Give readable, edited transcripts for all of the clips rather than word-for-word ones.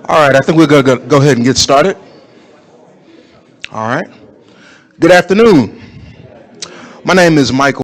All right, I think we're going to go ahead and get started. All right. Good afternoon. My name is Michael.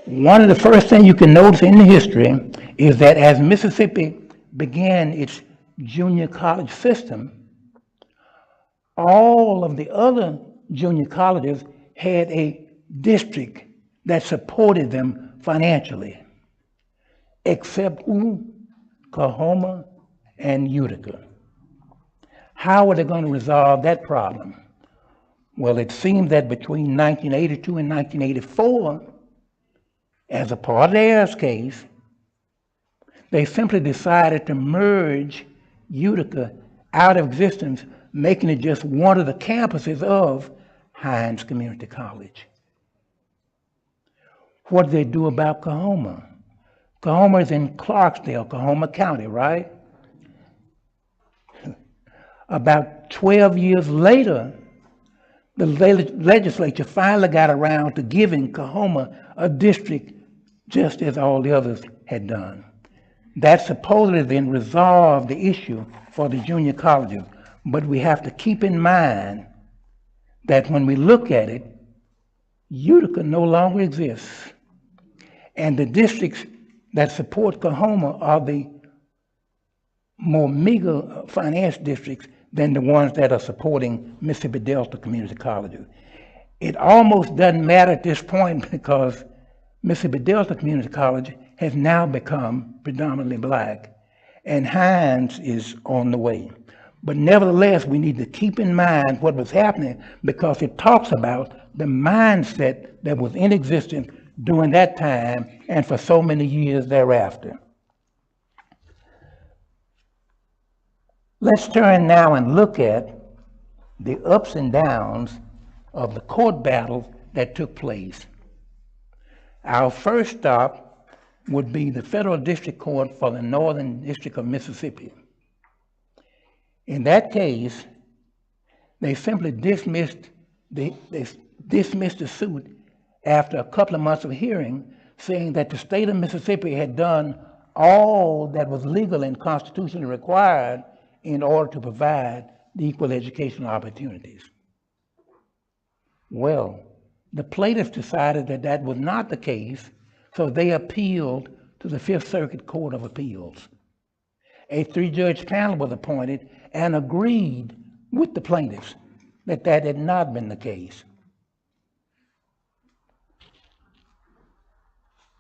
One of the first things you can notice in the history is that as Mississippi began its junior college system, all of the other junior colleges had a district that supported them financially, except Coahoma and Utica. How are they going to resolve that problem? Well, it seems that between 1982 and 1984, as a part of the Ayers case, they simply decided to merge Utica out of existence, making it just one of the campuses of Hines Community College. What did they do about Coahoma? Coahoma is in Clarksdale, Coahoma County, right? About 12 years later, the legislature finally got around to giving Coahoma a district just as all the others had done. That supposedly then resolved the issue for the junior colleges. But we have to keep in mind that when we look at it, Utica no longer exists. And the districts that support Coahoma are the more meager finance districts than the ones that are supporting Mississippi Delta Community Colleges. It almost doesn't matter at this point because Mississippi Delta Community College has now become predominantly black, and Hines is on the way. But nevertheless, we need to keep in mind what was happening because it talks about the mindset that was in existence during that time and for so many years thereafter. Let's turn now and look at the ups and downs of the court battles that took place. Our first stop would be the Federal District Court for the Northern District of Mississippi. In that case, they simply dismissed the suit after a couple of months of hearing, saying that the state of Mississippi had done all that was legal and constitutionally required in order to provide the equal educational opportunities. Well, the plaintiffs decided that that was not the case, so they appealed to the Fifth Circuit Court of Appeals. A three-judge panel was appointed and agreed with the plaintiffs that that had not been the case.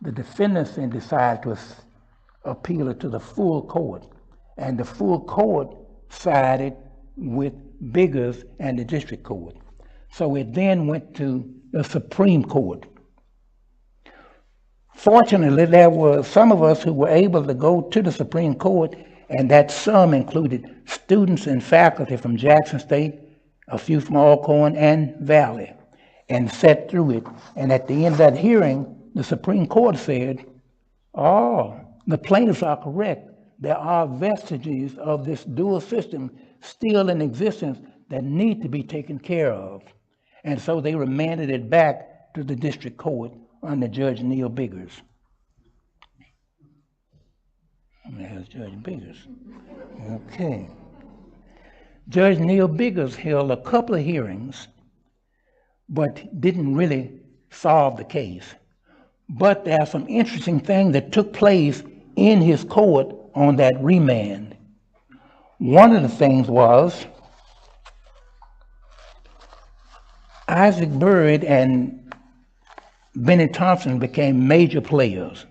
The defendants then decided to appeal it to the full court, and the full court sided with Biggers and the district court. So it then went to the Supreme Court. Fortunately, there were some of us who were able to go to the Supreme Court, and that some included students and faculty from Jackson State, a few from Alcorn and Valley, and sat through it. And at the end of that hearing, the Supreme Court said, oh, the plaintiffs are correct. There are vestiges of this dual system still in existence that need to be taken care of. And so they remanded it back to the district court under Judge Neil Biggers. There's Judge Biggers. Okay. Judge Neil Biggers held a couple of hearings, but didn't really solve the case. But there are some interesting things that took place in his court on that remand. One of the things was Isaac Byrd and Benny Thompson became major players.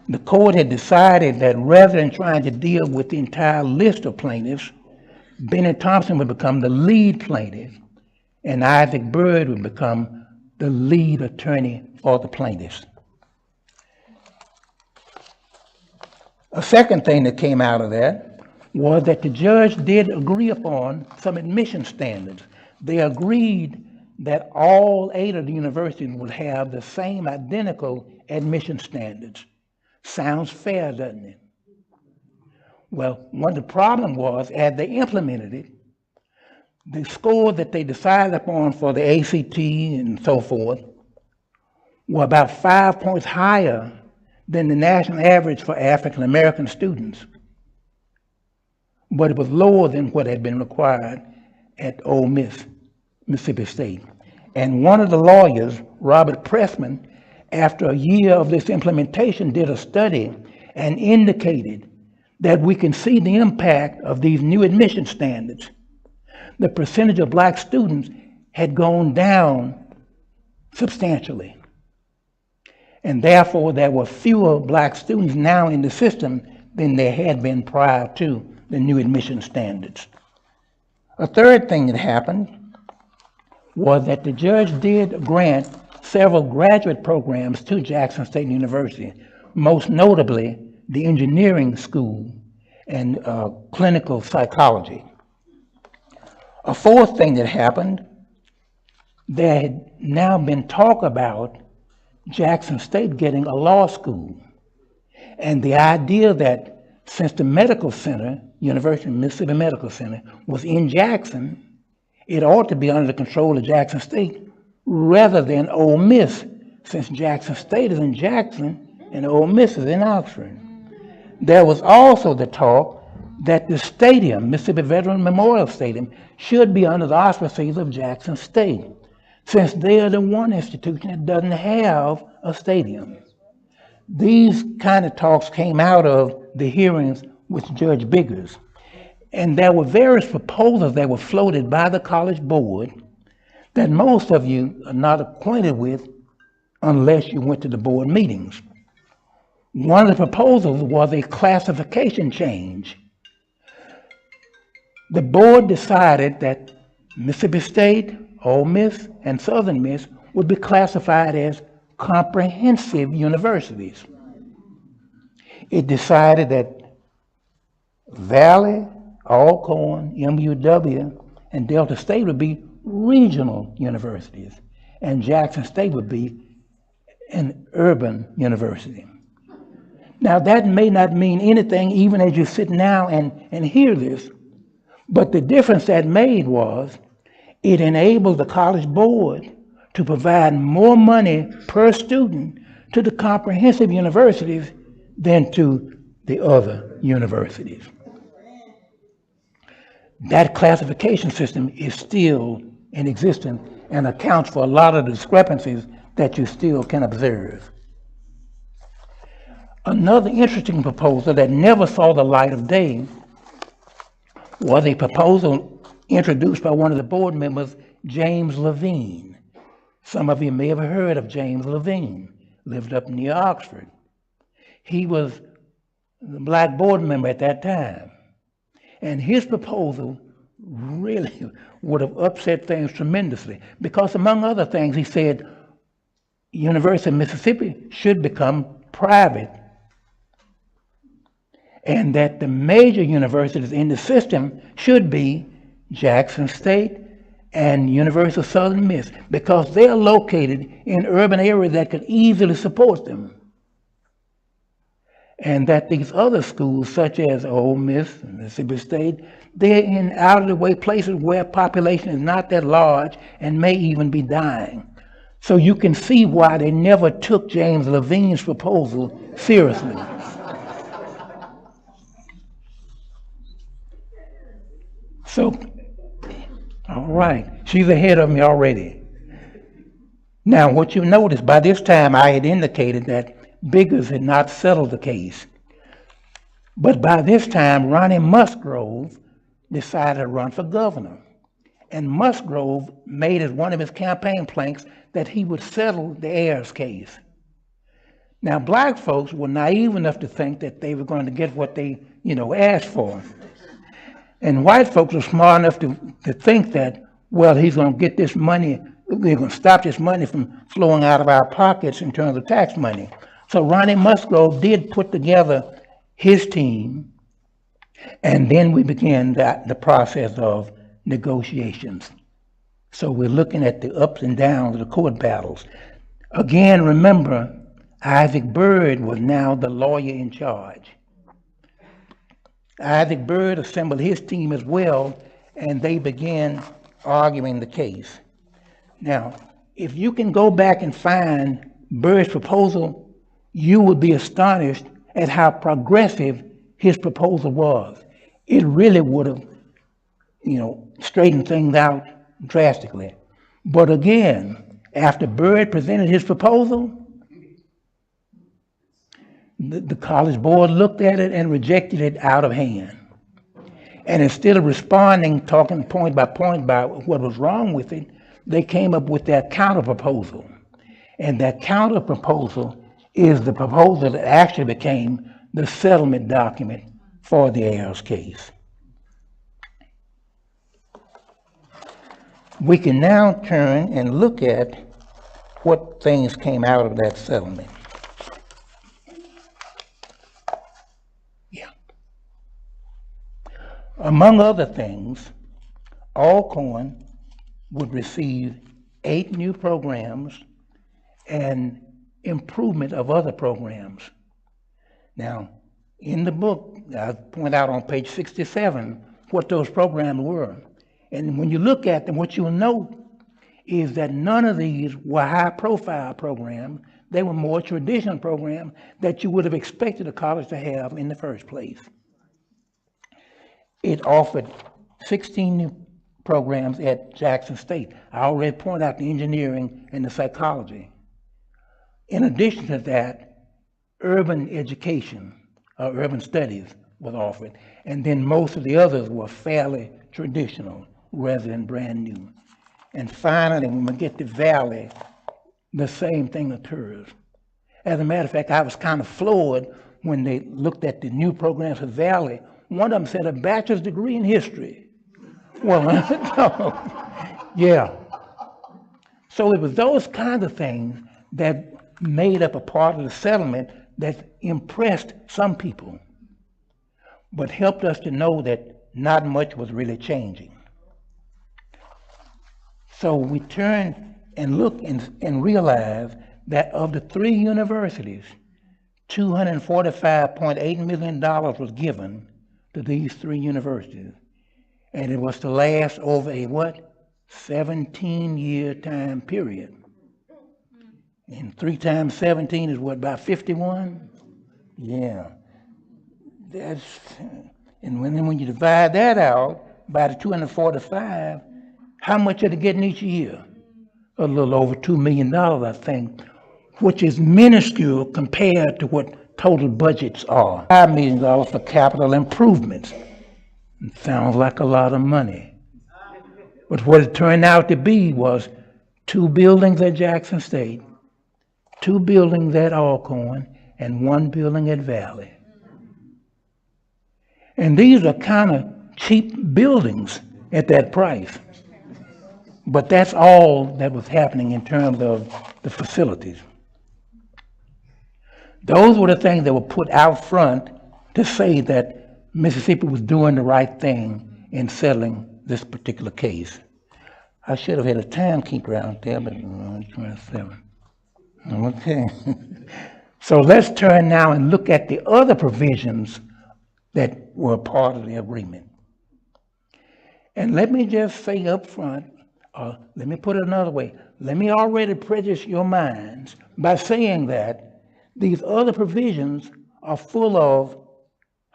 The court had decided that rather than trying to deal with the entire list of plaintiffs, Benny Thompson would become the lead plaintiff, and Isaac Byrd would become the lead attorney for the plaintiffs. A second thing that came out of that was that the judge did agree upon some admission standards. They agreed that all 8 of the universities would have the same identical admission standards. Sounds fair, doesn't it? Well, one of the problems was, as they implemented it, the score that they decided upon for the ACT and so forth were about 5 points higher than the national average for African American students. But it was lower than what had been required at Ole Miss, Mississippi State. And one of the lawyers, Robert Pressman, after a year of this implementation, did a study and indicated that we can see the impact of these new admission standards. The percentage of black students had gone down substantially. And therefore, there were fewer black students now in the system than there had been prior to the new admission standards. A third thing that happened was that the judge did grant several graduate programs to Jackson State University, most notably the engineering school and clinical psychology. A fourth thing that happened, there had now been talk about Jackson State getting a law school. And the idea that since the medical center, University of Mississippi Medical Center, was in Jackson, it ought to be under the control of Jackson State rather than Ole Miss, since Jackson State is in Jackson and Ole Miss is in Oxford. There was also the talk that the stadium, Mississippi Veteran Memorial Stadium, should be under the auspices of Jackson State, since they are the one institution that doesn't have a stadium. These kind of talks came out of the hearings with Judge Biggers. And there were various proposals that were floated by the College Board that most of you are not acquainted with unless you went to the board meetings. One of the proposals was a classification change. The board decided that Mississippi State, Ole Miss, and Southern Miss would be classified as comprehensive universities. It decided that Valley, Alcorn, MUW, and Delta State would be regional universities, and Jackson State would be an urban university. Now, that may not mean anything even as you sit now and hear this, but the difference that made was it enabled the College Board to provide more money per student to the comprehensive universities than to the other universities. That classification system is still in existence and accounts for a lot of the discrepancies that you still can observe. Another interesting proposal that never saw the light of day was a proposal introduced by one of the board members, James Levine. Some of you may have heard of James Levine, lived up near Oxford. He was the black board member at that time. And his proposal really would have upset things tremendously because, among other things, he said University of Mississippi should become private and that the major universities in the system should be Jackson State and University of Southern Miss because they are located in urban areas that could easily support them. And that these other schools, such as Ole Miss and Mississippi State, they're in out-of-the-way places where population is not that large and may even be dying. So you can see why they never took James Levine's proposal seriously. So, all right, she's ahead of me already. Now, what you notice, by this time I had indicated that Biggers had not settled the case. But by this time, Ronnie Musgrove decided to run for governor. And Musgrove made as one of his campaign planks that he would settle the Ayers case. Now, black folks were naive enough to think that they were going to get what they, asked for. And white folks were smart enough to think that, well, he's going to get this money, we're going to stop this money from flowing out of our pockets in terms of tax money. So Ronnie Musgrove did put together his team, and then we began the process of negotiations. So we're looking at the ups and downs of the court battles. Again, remember, Isaac Byrd was now the lawyer in charge. Isaac Byrd assembled his team as well, and they began arguing the case. Now, if you can go back and find Byrd's proposal, you would be astonished at how progressive his proposal was. It really would have, straightened things out drastically. But again, after Byrd presented his proposal, The college board looked at it and rejected it out of hand. And instead of responding, talking point by point about what was wrong with it, they came up with their counter proposal. And that counter proposal is the proposal that actually became the settlement document for the Ayers case. We can now turn and look at what things came out of that settlement. Yeah. Among other things, Alcorn would receive 8 new programs and improvement of other programs. Now, in the book, I point out on page 67 what those programs were. And when you look at them, what you'll note is that none of these were high-profile programs. They were more traditional programs that you would have expected a college to have in the first place. It offered 16 new programs at Jackson State. I already pointed out the engineering and the psychology. In addition to that, urban education, or urban studies was offered, and then most of the others were fairly traditional rather than brand new. And finally, when we get to Valley, the same thing occurs. As a matter of fact, I was kind of floored when they looked at the new programs for Valley. One of them said a bachelor's degree in history. Well, yeah. So it was those kinds of things that made up a part of the settlement that impressed some people, but helped us to know that not much was really changing. So we turn and look and realize that of the 3 universities, $245.8 million was given to these 3 universities. And it was to last over a what? 17-year time period. And 3 times 17 is what, about 51? Yeah. That's, and when you divide that out by the 245, how much are they getting each year? A little over $2 million, I think, which is minuscule compared to what total budgets are. $5 million for capital improvements. It sounds like a lot of money. But what it turned out to be was 2 buildings at Jackson State, 2 buildings at Alcorn, and 1 building at Valley. And these are kind of cheap buildings at that price. But that's all that was happening in terms of the facilities. Those were the things that were put out front to say that Mississippi was doing the right thing in settling this particular case. I should have had a timekeeper out there, but 27. Okay. So let's turn now and look at the other provisions that were part of the agreement. And let me just say up front, let me put it another way. Let me already prejudice your minds by saying that these other provisions are full of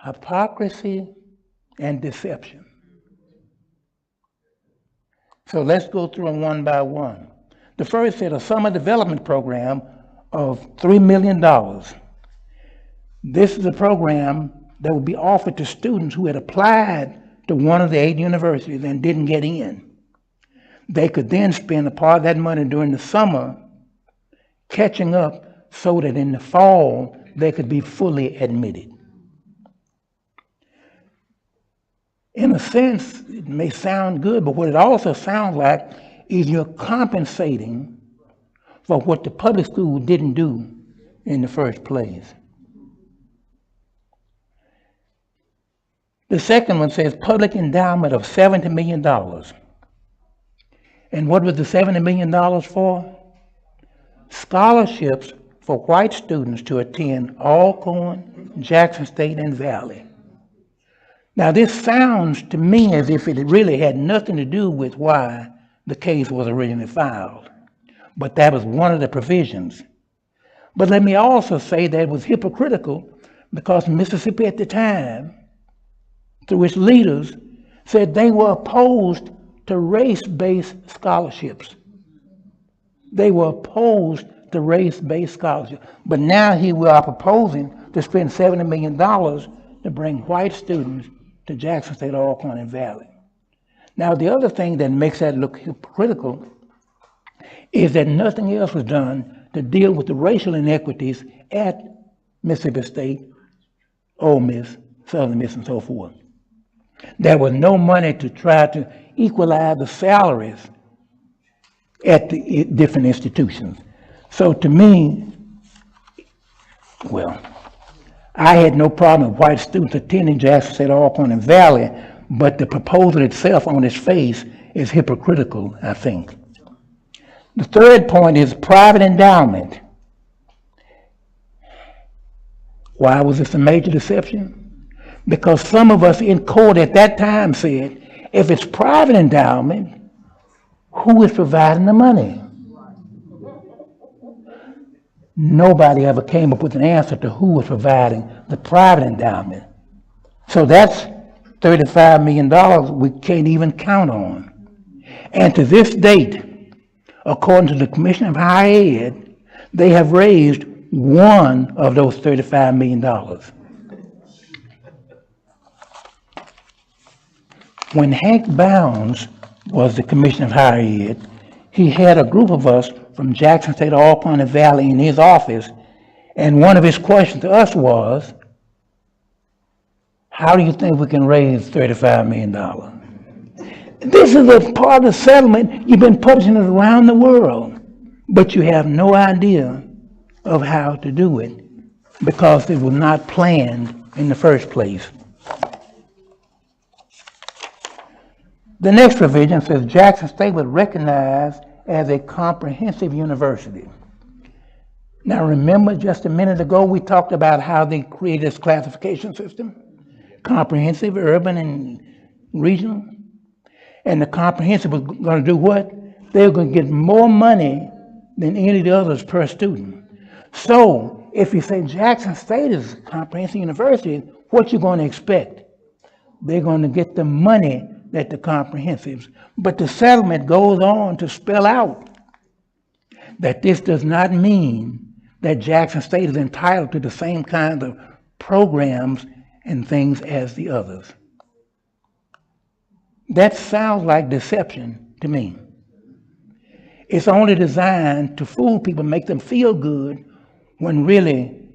hypocrisy and deception. So let's go through them one by one. The first said a summer development program of $3 million. This is a program that would be offered to students who had applied to one of the 8 universities and didn't get in. They could then spend a part of that money during the summer catching up so that in the fall they could be fully admitted. In a sense, it may sound good, but what it also sounds like is you're compensating for what the public school didn't do in the first place. The second one says public endowment of $70 million. And what was the $70 million for? Scholarships for white students to attend Alcorn, Jackson State, and Valley. Now this sounds to me as if it really had nothing to do with why the case was originally filed. But that was one of the provisions. But let me also say that it was hypocritical because Mississippi at the time, through its leaders, said they were opposed to race-based scholarships. They were opposed the race-based scholarship. But now we are proposing to spend $70 million to bring white students to Jackson State, Alcorn Valley. Now, the other thing that makes that look hypocritical is that nothing else was done to deal with the racial inequities at Mississippi State, Ole Miss, Southern Miss, and so forth. There was no money to try to equalize the salaries at the different institutions. So to me, well, I had no problem with white students attending Jackson State, Alcorn Valley, but the proposal itself on its face is hypocritical, I think. The third point is private endowment. Why was this a major deception? Because some of us in court at that time said, if it's private endowment, who is providing the money? Nobody ever came up with an answer to who was providing the private endowment. So that's $35 million we can't even count on. And to this date, according to the Commission of Higher Ed, they have raised one of those $35 million. When Hank Bounds was the Commissioner of Higher Ed, he had a group of us from Jackson State, Alcorn Valley in his office, and one of his questions to us was, how do you think we can raise $35 million? This is a part of the settlement. You've been publishing it around the world, but you have no idea of how to do it because it was not planned in the first place. The next provision says Jackson State was recognized as a comprehensive university. Now remember just a minute ago we talked about how they created this classification system? Comprehensive, urban, and regional. And the comprehensive was going to do what? They were going to get more money than any of the others per student. So if you say Jackson State is a comprehensive university, what you going to expect? They're going to get the money that the comprehensives. But the settlement goes on to spell out that this does not mean that Jackson State is entitled to the same kinds of programs and things as the others. That sounds like deception to me. It's only designed to fool people, make them feel good, when really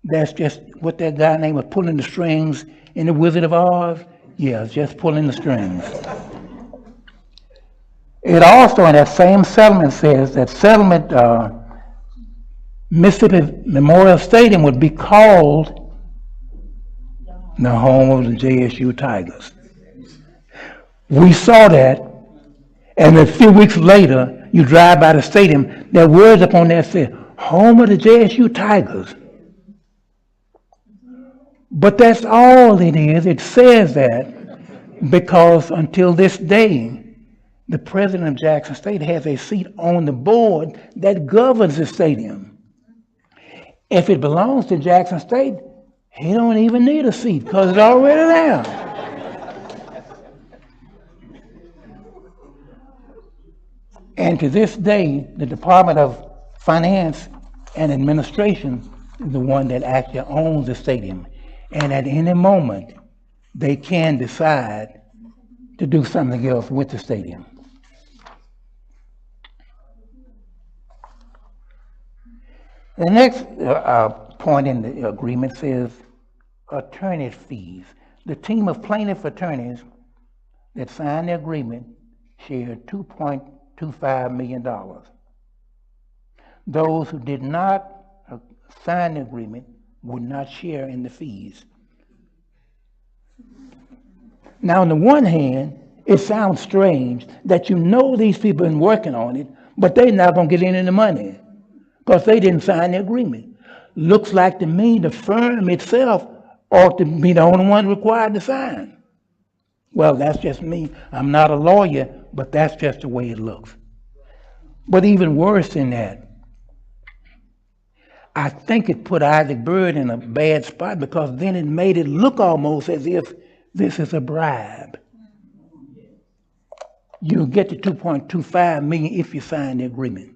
that's just what that guy named was pulling the strings in The Wizard of Oz. Yeah, it's just pulling the strings. It also, in that same settlement, says that Mississippi Memorial Stadium would be called the home of the JSU Tigers. We saw that, and a few weeks later, you drive by the stadium, there are words up on there that say, home of the JSU Tigers. But that's all it is. It says that because until this day, the president of Jackson State has a seat on the board that governs the stadium. If it belongs to Jackson State, he don't even need a seat because it's already there. And to this day, the Department of Finance and Administration is the one that actually owns the stadium. And at any moment, they can decide to do something else with the stadium. The next point in the agreement says attorney fees. The team of plaintiff attorneys that signed the agreement shared $2.25 million. Those who did not sign the agreement would not share in the fees. Now, on the one hand, it sounds strange that you know these people have been working on it, but they're not going to get any of the money because they didn't sign the agreement. Looks like to me the firm itself ought to be the only one required to sign. Well, that's just me. I'm not a lawyer, but that's just the way it looks. But even worse than that, I think it put Isaac Byrd in a bad spot because then it made it look almost as if this is a bribe. You'll get the $2.25 million if you sign the agreement.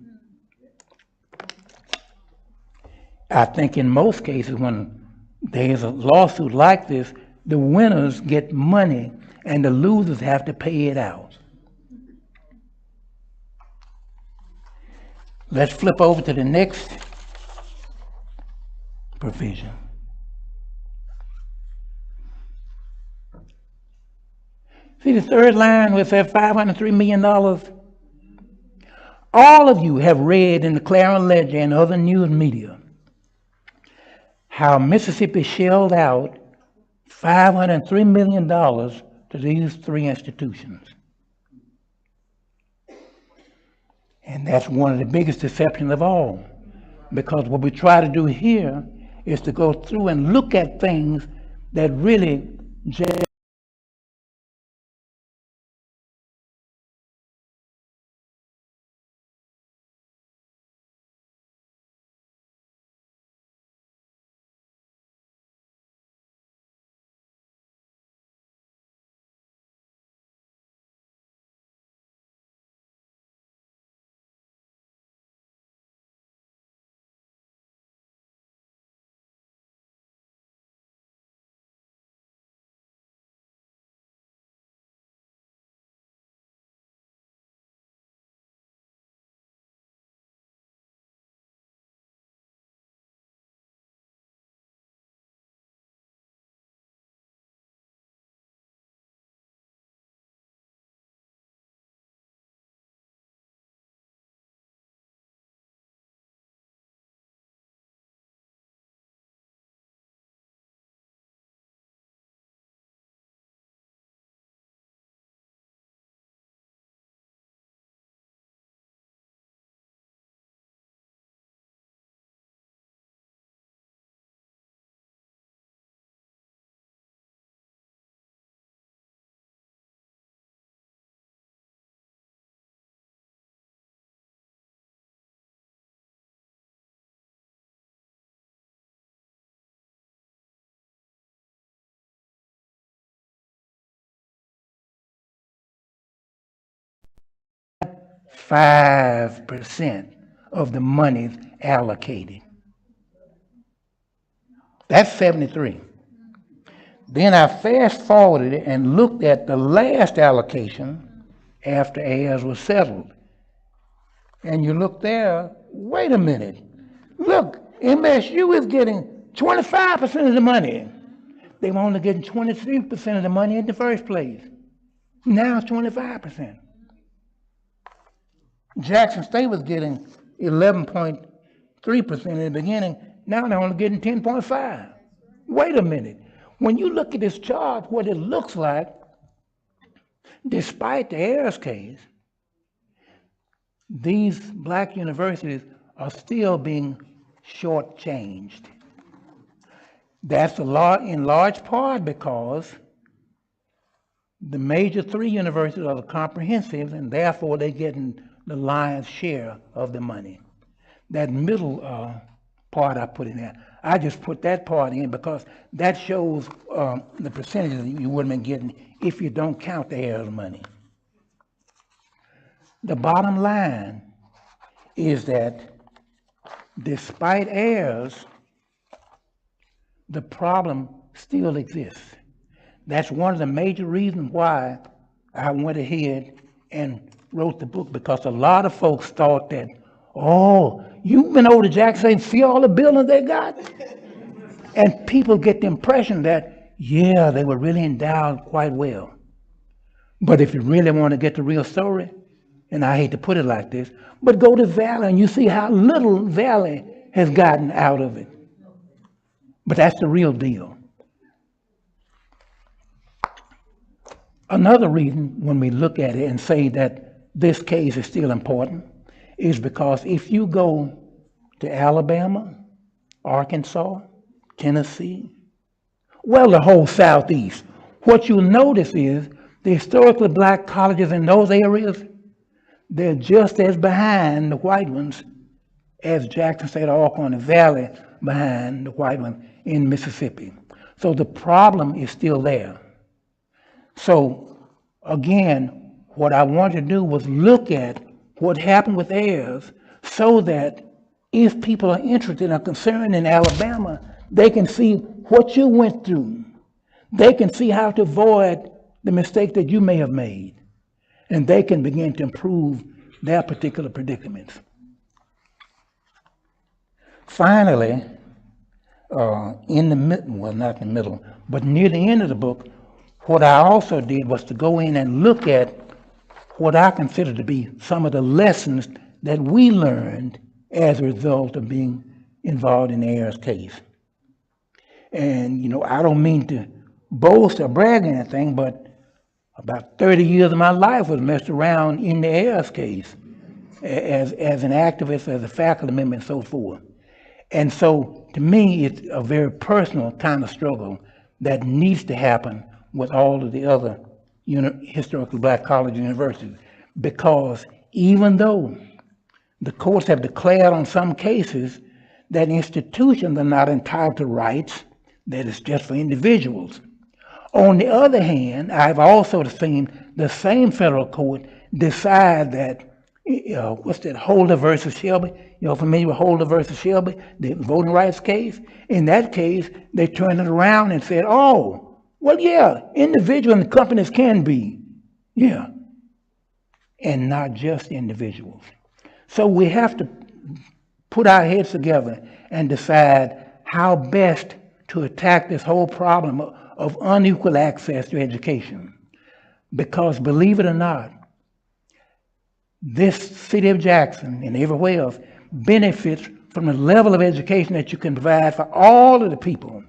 I think in most cases when there's a lawsuit like this, the winners get money and the losers have to pay it out. Let's flip over to the next provision. See the third line where it says $503 million? All of you have read in the Clarion Ledger and other news media how Mississippi shelled out $503 million to these three institutions. And that's one of the biggest deceptions of all, because what we try to do here is to go through and look at things that really just $5% of the monies allocated. That's 73. Then I fast forwarded it and looked at the last allocation after Ayers was settled. And you look there, wait a minute. Look, MSU is getting 25% of the money. They were only getting 23% of the money in the first place. Now it's 25%. Jackson State was getting 11.3% in the beginning. Now they're only getting 10.5. Wait a minute. When you look at this chart, what it looks like, despite the Ayers case, these black universities are still being shortchanged. That's in large part because the major three universities are the comprehensives, and therefore they're getting the lion's share of the money. That middle part I put in there, I just put that part in because that shows the percentages you would have been getting if you don't count the Ayers money. The bottom line is that despite Ayers, the problem still exists. That's one of the major reasons why I went ahead and wrote the book, because a lot of folks thought that, oh, you've been over to Jackson and see all the buildings they got? And people get the impression that, yeah, they were really endowed quite well. But if you really want to get the real story, and I hate to put it like this, but go to Valley and you see how little Valley has gotten out of it. But that's the real deal. Another reason when we look at it and say that this case is still important is because if you go to Alabama, Arkansas, Tennessee, well, the whole Southeast, what you'll notice is the historically black colleges in those areas, they're just as behind the white ones as Jackson State or Alcorn Valley behind the white ones in Mississippi. So the problem is still there. So again, what I wanted to do was look at what happened with Ayers so that if people are interested or concerned in Alabama, they can see what you went through. They can see how to avoid the mistake that you may have made. And they can begin to improve their particular predicaments. Finally, in the middle, well, not in the middle, but near the end of the book, what I also did was to go in and look at what I consider to be some of the lessons that we learned as a result of being involved in the Ayers case. And, you know, I don't mean to boast or brag or anything, but about 30 years of my life was messed around in the Ayers case as an activist, as a faculty member, and so forth. And so, to me, it's a very personal kind of struggle that needs to happen with all of the other historically black colleges and universities. Because even though the courts have declared on some cases that institutions are not entitled to rights, that it's just for individuals. On the other hand, I've also seen the same federal court decide that, what's that, Holder versus Shelby? You're familiar with Holder versus Shelby, the voting rights case? In that case, they turned it around and said, oh, well, yeah, individuals and companies can be, yeah, and not just individuals. So we have to put our heads together and decide how best to attack this whole problem of unequal access to education. Because believe it or not, this city of Jackson and everywhere else benefits from the level of education that you can provide for all of the people,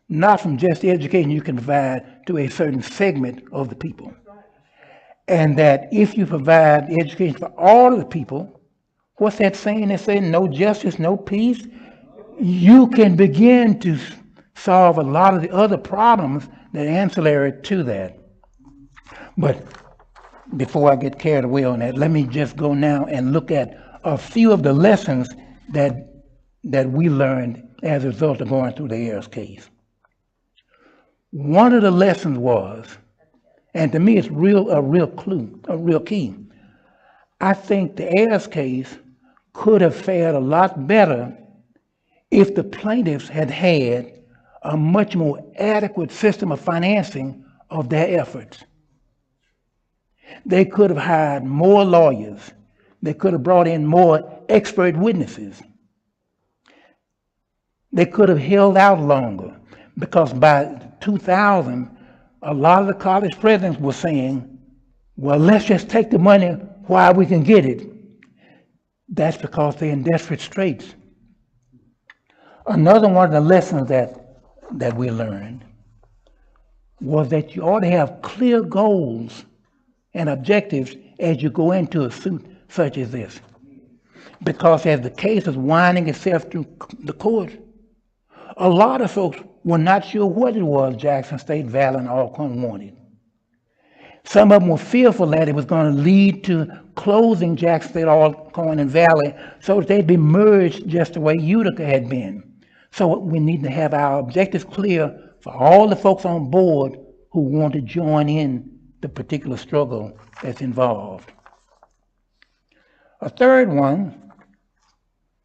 not from just the education you can provide to a certain segment of the people. And that if you provide the education for all of the people, what's that saying? They say no justice, no peace. You can begin to solve a lot of the other problems that are ancillary to that. But before I get carried away on that, let me just go now and look at a few of the lessons that we learned as a result of going through the Ayers case. One of the lessons was, and to me it's a real key. I think the Ayers case could have fared a lot better if the plaintiffs had had a much more adequate system of financing of their efforts. They could have hired more lawyers. They could have brought in more expert witnesses. They could have held out longer, because by 2000, a lot of the college presidents were saying, well, let's just take the money while we can get it. That's because they're in desperate straits. Another one of the lessons that we learned was that you ought to have clear goals and objectives as you go into a suit such as this. Because as the case is winding itself through the court, a lot of folks were not sure what it was Jackson State, Valley, and Alcorn wanted. Some of them were fearful that it was going to lead to closing Jackson State, Alcorn, and Valley so that they'd be merged just the way Utica had been. So we need to have our objectives clear for all the folks on board who want to join in the particular struggle that's involved. A third one,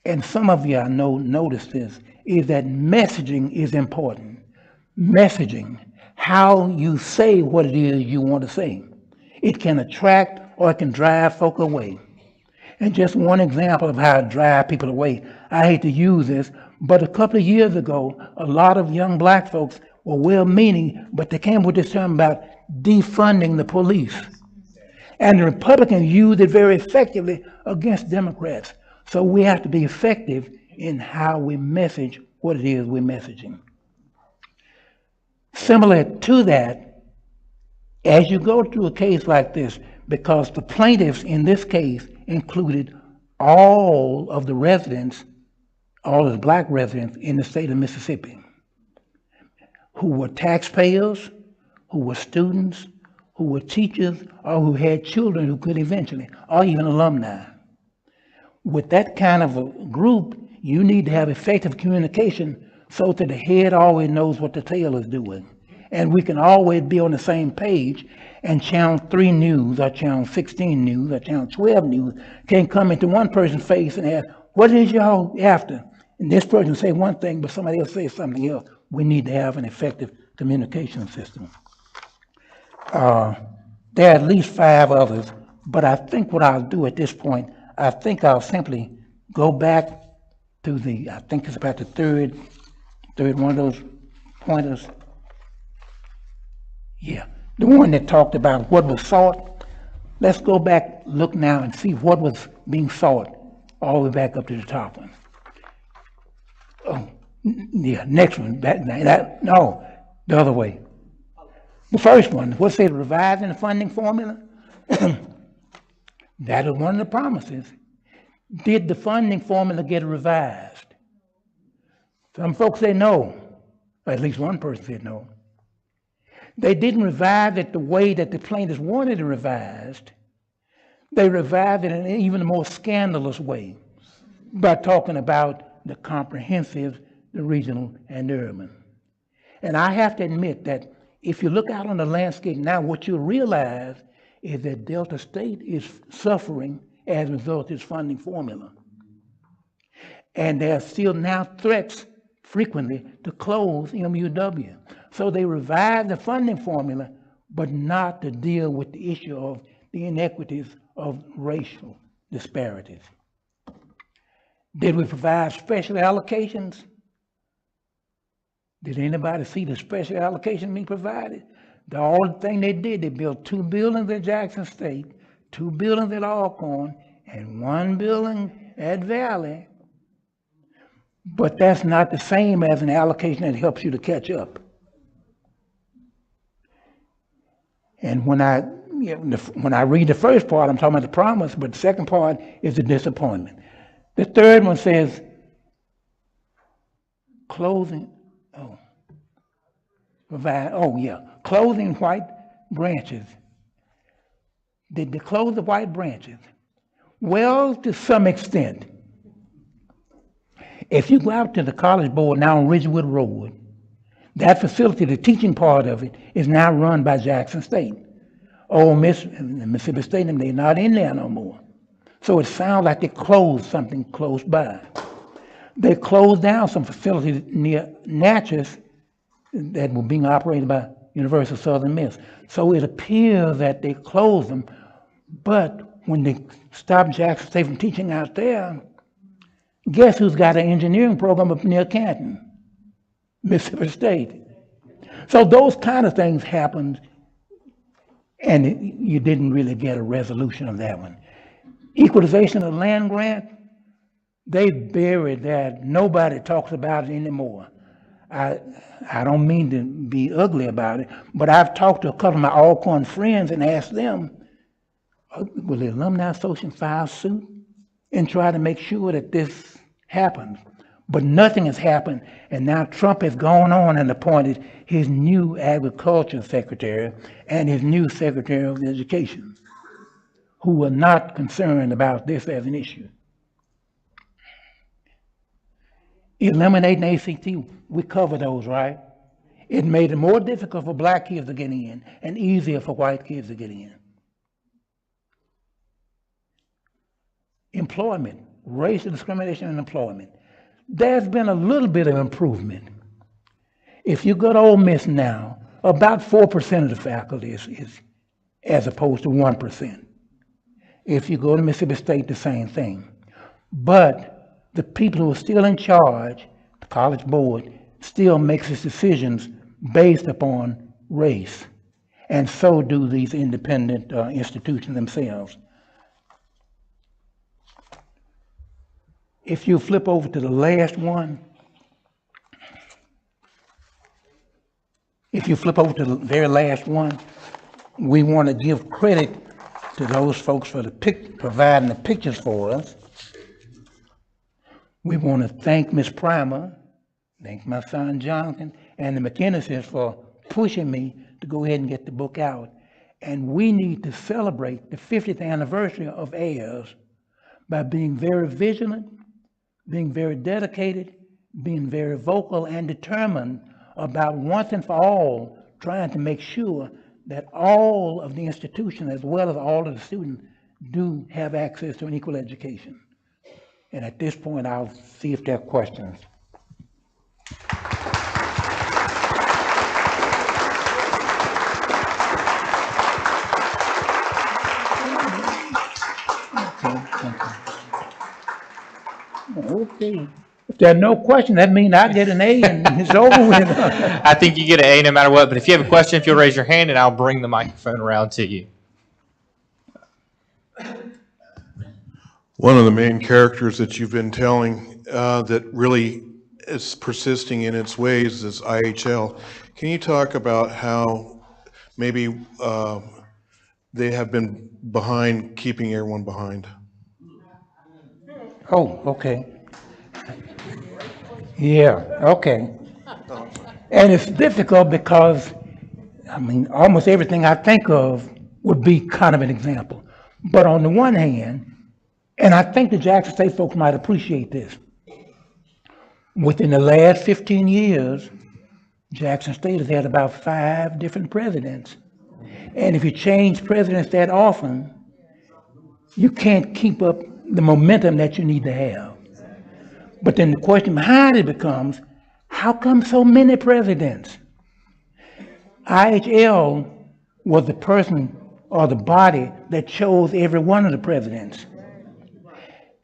and some of you I know noticed this, is that messaging is important. Messaging, how you say what it is you want to say. It can attract or it can drive folk away. And just one example of how it drives people away, I hate to use this, but a couple of years ago, a lot of young black folks were well-meaning, but they came with this term about defunding the police. And the Republicans used it very effectively against Democrats. So we have to be effective in how we message what it is we're messaging. Similar to that, as you go through a case like this, because the plaintiffs in this case included all of the residents, all of the black residents in the state of Mississippi, who were taxpayers, who were students, who were teachers, or who had children who could eventually, or even alumni. With that kind of a group, you need to have effective communication so that the head always knows what the tail is doing. And we can always be on the same page, and Channel 3 News or Channel 16 News or Channel 12 News can come into one person's face and ask, What is y'all after? And this person say one thing, but somebody else say something else. We need to have an effective communication system. There are at least 5 others, but I think what I'll do at this point, I think I'll simply go back to I think it's about the third one of those pointers. Yeah, the one that talked about what was sought. Let's go back, look now, and see what was being sought all the way back up to the top one. Oh, yeah, next one. No, the other way. The first one, what's it, revising the funding formula? That is one of the promises. Did the funding formula get revised? Some folks say no. At least one person said no. They didn't revise it the way that the plaintiffs wanted it revised. They revised it in an even more scandalous way by talking about the comprehensive, the regional, and the urban. And I have to admit that if you look out on the landscape now, what you'll realize is that Delta State is suffering as a result of its funding formula. And there are still now threats frequently to close MUW. So they revised the funding formula, but not to deal with the issue of the inequities of racial disparities. Did we provide special allocations? Did anybody see the special allocation being provided? The only thing they did, they built 2 buildings at Jackson State, 2 buildings at Alcorn, and 1 building at Valley. But that's not the same as an allocation that helps you to catch up. And when I read the first part, I'm talking about the promise, but the second part is the disappointment. The third one says, closing white branches. Did they close the white branches? Well, to some extent. If you go out to the College Board now on Ridgewood Road, that facility, the teaching part of it, is now run by Jackson State. Ole Miss and Mississippi State, they're not in there no more. So it sounds like they closed something close by. They closed down some facilities near Natchez that were being operated by University of Southern Miss. So it appears that they closed them, but when they stopped Jackson State from teaching out there, guess who's got an engineering program up near Canton? Mississippi State. So those kind of things happened, and you didn't really get a resolution of that one. Equalization of land grant, they buried that. Nobody talks about it anymore. I don't mean to be ugly about it, but I've talked to a couple of my Alcorn friends and asked them, will the Alumni Association file suit and try to make sure that this happens? But nothing has happened, and now Trump has gone on and appointed his new agriculture secretary and his new secretary of education, who are not concerned about this as an issue. Eliminating ACT, we cover those, right? It made it more difficult for black kids to get in and easier for white kids to get in. Employment, racial discrimination in employment. There's been a little bit of improvement. If you go to Ole Miss now, about 4% of the faculty is as opposed to 1%. If you go to Mississippi State, the same thing. But the people who are still in charge, the College Board, still makes its decisions based upon race. And so do these independent institutions themselves. If you flip over to the last one, if you flip over to the very last one, we want to give credit to those folks for providing the pictures for us. We want to thank Ms. Primer, thank my son Jonathan, and the McKinnises for pushing me to go ahead and get the book out. And we need to celebrate the 50th anniversary of Ayers by being very vigilant, being very dedicated, being very vocal and determined about once and for all trying to make sure that all of the institutions as well as all of the students do have access to an equal education. And at this point, I'll see if there are questions. Okay. If there are no questions, that means I get an A and it's over with. I think you get an A no matter what, but if you have a question, if you'll raise your hand and I'll bring the microphone around to you. One of the main characters that you've been telling that really is persisting in its ways is IHL. Can you talk about how maybe they have been behind keeping everyone behind? Oh, okay. Yeah, okay. And it's difficult because, I mean, almost everything I think of would be kind of an example. But on the one hand, and I think the Jackson State folks might appreciate this, within the last 15 years, Jackson State has had about 5 different presidents. And if you change presidents that often, you can't keep up the momentum that you need to have. But then the question behind it becomes, how come so many presidents? IHL was the person or the body that chose every one of the presidents.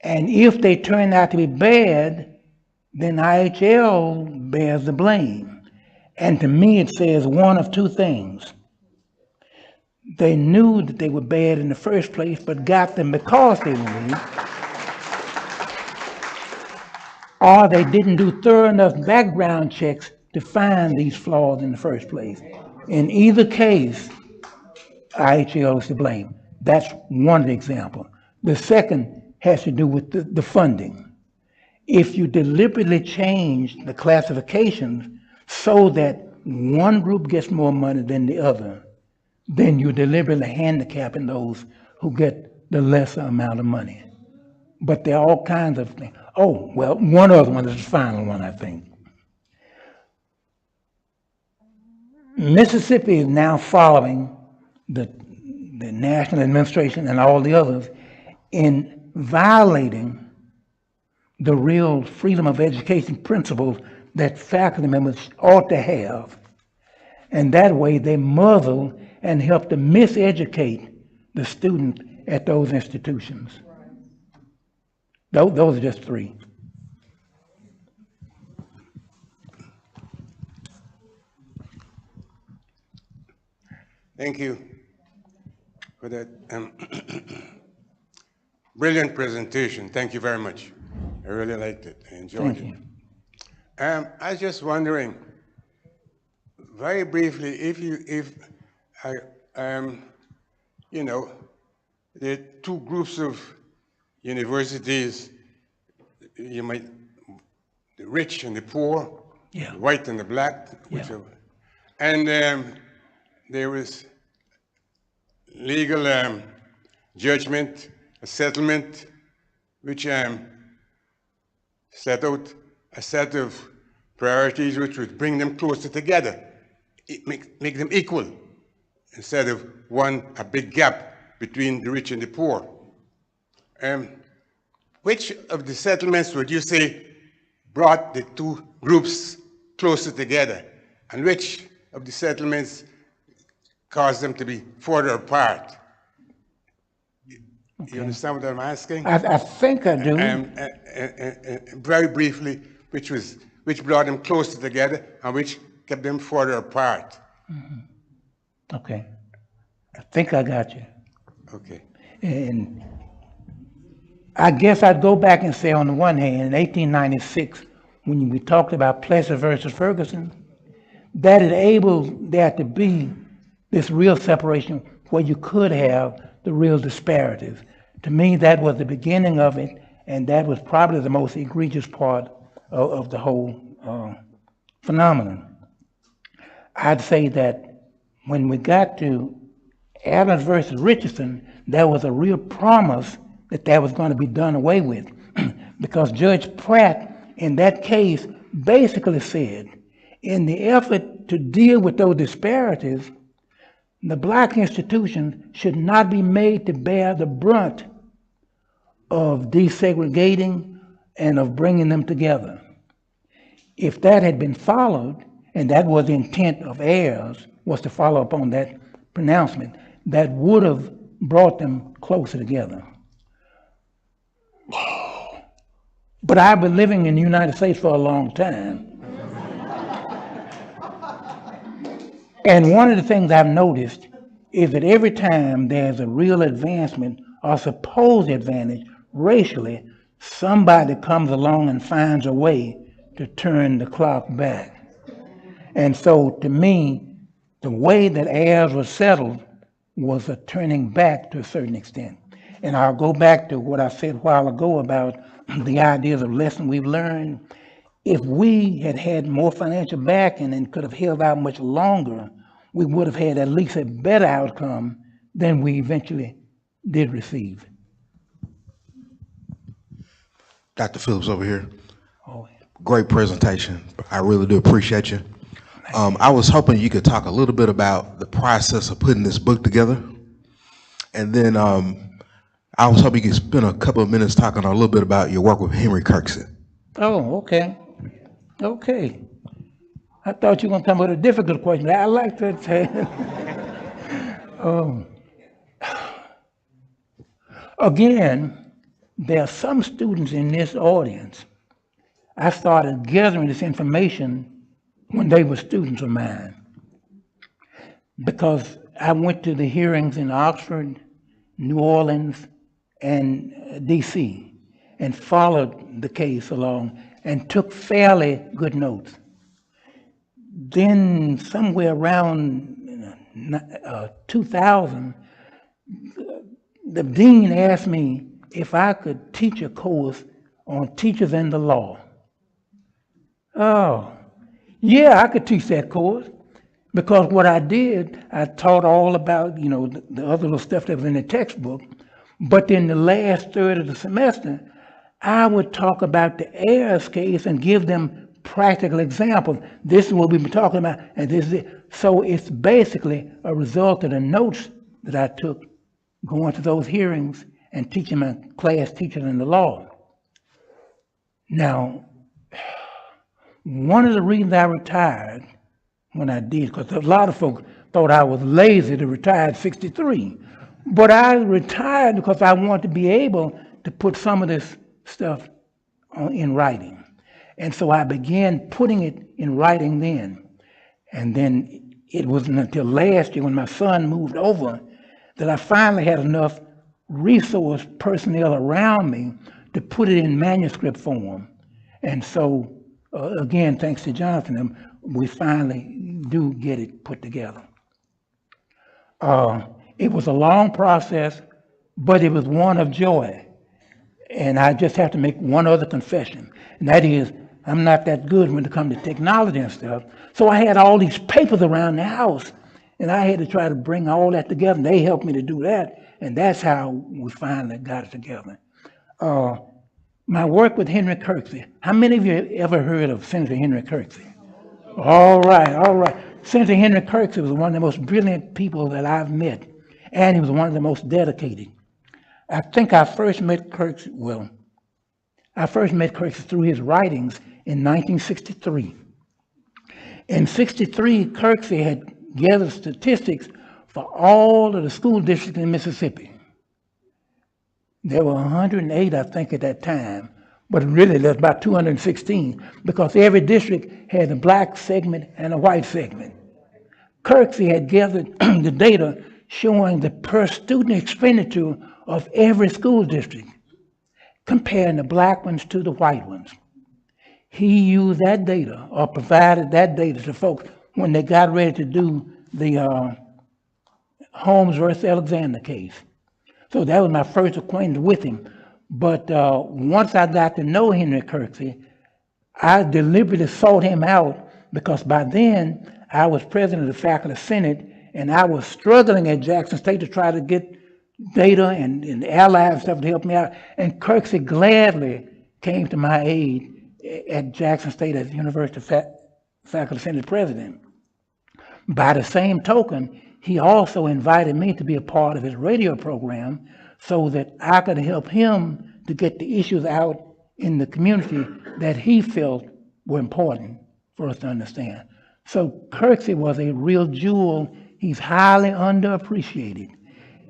And if they turn out to be bad, then IHL bears the blame. And to me, it says one of two things. They knew that they were bad in the first place, but got them because they were weak. Or they didn't do thorough enough background checks to find these flaws in the first place. In either case, IHL is to blame. That's one example. The second has to do with the funding. If you deliberately change the classifications so that one group gets more money than the other, then you're deliberately handicapping those who get the lesser amount of money. But there are all kinds of things. Oh, well, one other one is the final one, I think. Mississippi is now following the national administration and all the others in violating the real freedom of education principles that faculty members ought to have. And that way they muzzle and help to miseducate the student at those institutions. Those are just 3. Thank you for that brilliant presentation. Thank you very much. I really liked it. I enjoyed Thank it. I was just wondering, very briefly, you know, there are 2 groups of universities, the rich and the poor, Yeah. the white and the black, whichever. And there was legal judgment, a settlement, which set out a set of priorities which would bring them closer together, make them equal, instead of a big gap between the rich and the poor. Which of the settlements would you say brought the 2 groups closer together, and which of the settlements caused them to be further apart? Okay. You understand what I'm asking? I think I do. Very briefly, which brought them closer together and which kept them further apart? Mm-hmm. Okay. I think I got you. Okay. And I guess I'd go back and say, on the one hand, in 1896, when we talked about Plessy versus Ferguson, that enabled there to be this real separation where you could have the real disparities. To me, that was the beginning of it, and that was probably the most egregious part of the whole phenomenon. I'd say that when we got to Adams versus Richardson, there was a real promise that was going to be done away with, because Judge Pratt in that case basically said, in the effort to deal with those disparities, the black institutions should not be made to bear the brunt of desegregating and of bringing them together. If that had been followed, and that was the intent of Ayers, was to follow up on that pronouncement, that would have brought them closer together. But I've been living in the United States for a long time. And one of the things I've noticed is that every time there's a real advancement or supposed advantage racially, somebody comes along and finds a way to turn the clock back. And so to me, the way that Ayers was settled was a turning back to a certain extent. And I'll go back to what I said a while ago about the ideas of lesson we've learned. If we had had more financial backing and could have held out much longer, we would have had at least a better outcome than we eventually did receive. Dr. Phillips over here. Oh, Great presentation. I really do appreciate you. I was hoping you could talk a little bit about the process of putting this book together. And then I was hoping you could spend a couple of minutes talking a little bit about your work with Henry Kirksey. oh, okay. Okay. I thought you were going to come with a difficult question. I like that. Again, there are some students in this audience. I started gathering this information when they were students of mine, because I went to the hearings in Oxford, New Orleans, and DC, and followed the case along and took fairly good notes. Then somewhere around 2000, the dean asked me if I could teach a course on teachers and the law. Oh, yeah, I could teach that course, because what I did, I taught all about, the other little stuff that was in the textbook, but in the last third of the semester, I would talk about the Ayers case and give them practical examples. This is what we've been talking about, and this is it. So it's basically a result of the notes that I took going to those hearings and teaching my class teachers in the law. Now, one of the reasons I retired when I did, because a lot of folks thought I was lazy to retire at 63, but I retired because I wanted to be able to put some of this stuff in writing. And so I began putting it in writing then. And then it wasn't until last year when my son moved over that I finally had enough resource personnel around me to put it in manuscript form. And so, again, thanks to Jonathan, we finally do get it put together. It was a long process, but it was one of joy. And I just have to make one other confession, and that is, I'm not that good when it comes to technology and stuff. So I had all these papers around the house, and I had to try to bring all that together, and they helped me to do that, and that's how we finally got it together. My work with Henry Kirksey. How many of you ever heard of Senator Henry Kirksey? All right, all right. Senator Henry Kirksey was one of the most brilliant people that I've met, and he was one of the most dedicated. I think I first met Kirksey through his writings in 1963. In 63, Kirksey had gathered statistics for all of the school districts in Mississippi. There were 108, I think, at that time, but really there's about 216, because every district had a black segment and a white segment. Kirksey had gathered the data showing the per student expenditure of every school district, comparing the black ones to the white ones. He used that data, or provided that data to folks when they got ready to do the Holmes versus Alexander case. So that was my first acquaintance with him. But once I got to know Henry Kirksey, I deliberately sought him out, because by then I was president of the Faculty Senate, and I was struggling at Jackson State to try to get data and allied and stuff to help me out. And Kirksey gladly came to my aid at Jackson State as University Faculty Senate president. By the same token, he also invited me to be a part of his radio program so that I could help him to get the issues out in the community that he felt were important for us to understand. So Kirksey was a real jewel. He's highly underappreciated.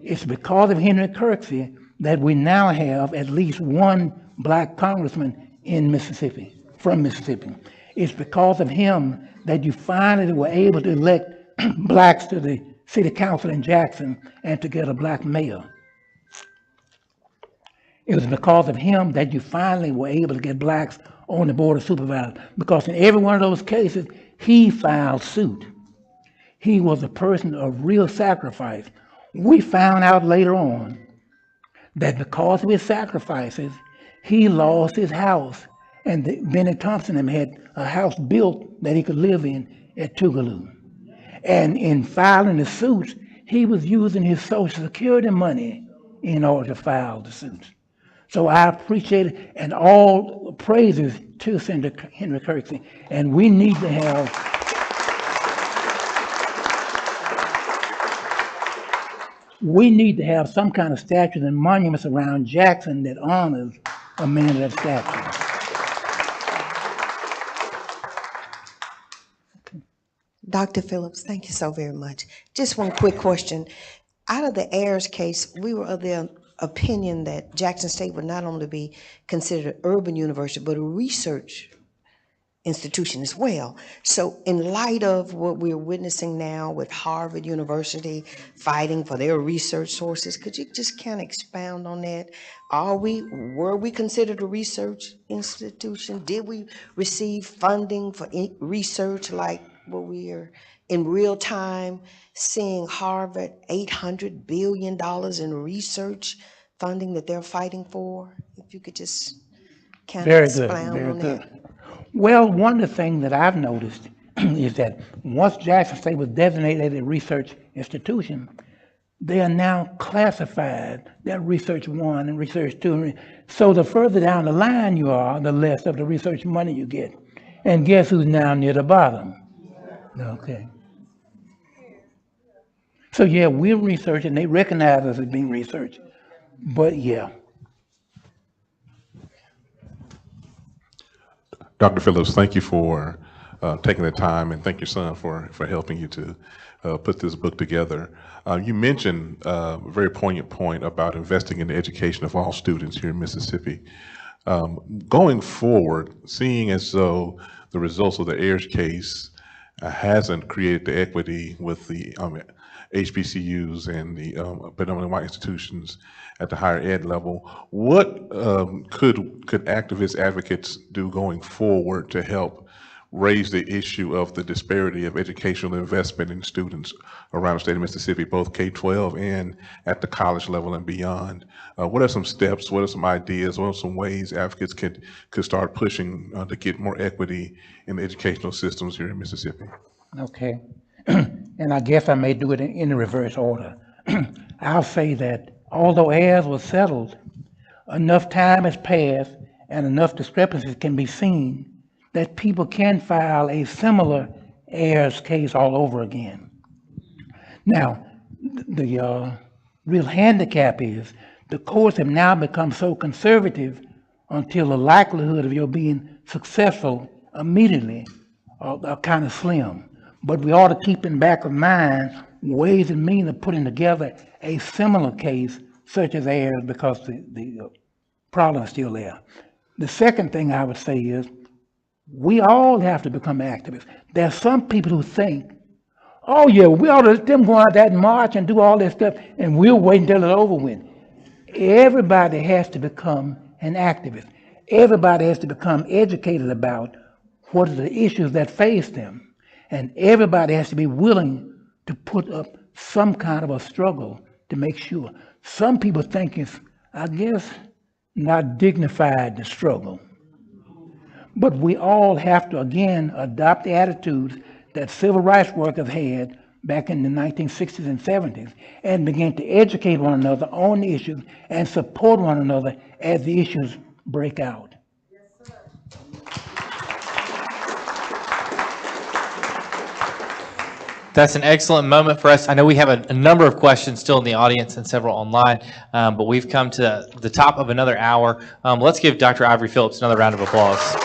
It's because of Henry Kirksey that we now have at least one black congressman in Mississippi, from Mississippi. It's because of him that you finally were able to elect blacks to the city council in Jackson and to get a black mayor. It was because of him that you finally were able to get blacks on the board of supervisors, because in every one of those cases, he filed suit. He was a person of real sacrifice. We found out later on that because of his sacrifices, he lost his house, and Bennett Thompson had a house built that he could live in at Tougaloo. And in filing the suits, he was using his Social Security money in order to file the suits. So I appreciate it, and all praises to Senator Henry Kirksey. And we need to have some kind of statues and monuments around Jackson that honors a man of that stature. Dr. Phillips, thank you so very much. Just one quick question. Out of the Ayers case, we were of the opinion that Jackson State would not only be considered an urban university, but a research institution as well. So in light of what we're witnessing now with Harvard University fighting for their research sources, could you just kind of expound on that? Were we considered a research institution? Did we receive funding for research like what we are in real time seeing Harvard $800 billion in research funding that they're fighting for? If you could just kind of expound on that. Well, one of the things that I've noticed is that once Jackson State was designated a research institution, they are now classified. They're Research 1 and Research 2. So the further down the line you are, the less of the research money you get. And guess who's now near the bottom? Okay. So yeah, we're researching. They recognize us as being researched. But yeah. Dr. Phillips, thank you for taking the time, and thank your son for helping you to put this book together. You mentioned a very poignant point about investing in the education of all students here in Mississippi. Going forward, seeing as though the results of the Ayers case hasn't created the equity with the HBCUs and the predominantly white institutions at the higher ed level, what could activist advocates do going forward to help raise the issue of the disparity of educational investment in students around the state of Mississippi, both K-12 and at the college level and beyond? What are some steps, what are some ideas, what are some ways advocates could start pushing to get more equity in the educational systems here in Mississippi? Okay. And I guess I may do it in the reverse order. I'll say that although Ayers was settled, enough time has passed and enough discrepancies can be seen that people can file a similar Ayers case all over again. Now, the real handicap is the courts have now become so conservative until the likelihood of your being successful immediately are kind of slim. But we ought to keep in back of mind ways and means of putting together a similar case such as Ayers, because the problem is still there. The second thing I would say is we all have to become activists. There are some people who think, oh yeah, we ought to let them go out there and march and do all this stuff and we'll wait until it's over with. Everybody has to become an activist. Everybody has to become educated about what are the issues that face them. And everybody has to be willing to put up some kind of a struggle to make sure. Some people think it's, I guess, not dignified to struggle. But we all have to, again, adopt the attitudes that civil rights workers had back in the 1960s and 70s and begin to educate one another on the issues and support one another as the issues break out. That's an excellent moment for us. I know we have a number of questions still in the audience and several online, but we've come to the top of another hour. Let's give Dr. Ivory Phillips another round of applause.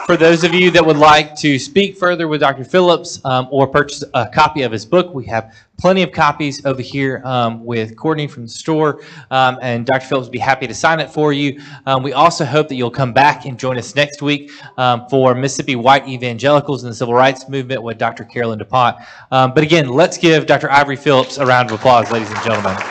For those of you that would like to speak further with Dr. Phillips or purchase a copy of his book, we have plenty of copies over here with Courtney from the store, and Dr. Phillips will be happy to sign it for you. We also hope that you'll come back and join us next week for Mississippi White Evangelicals and the Civil Rights Movement with Dr. Carolyn DuPont. But again, let's give Dr. Ivory Phillips a round of applause, ladies and gentlemen.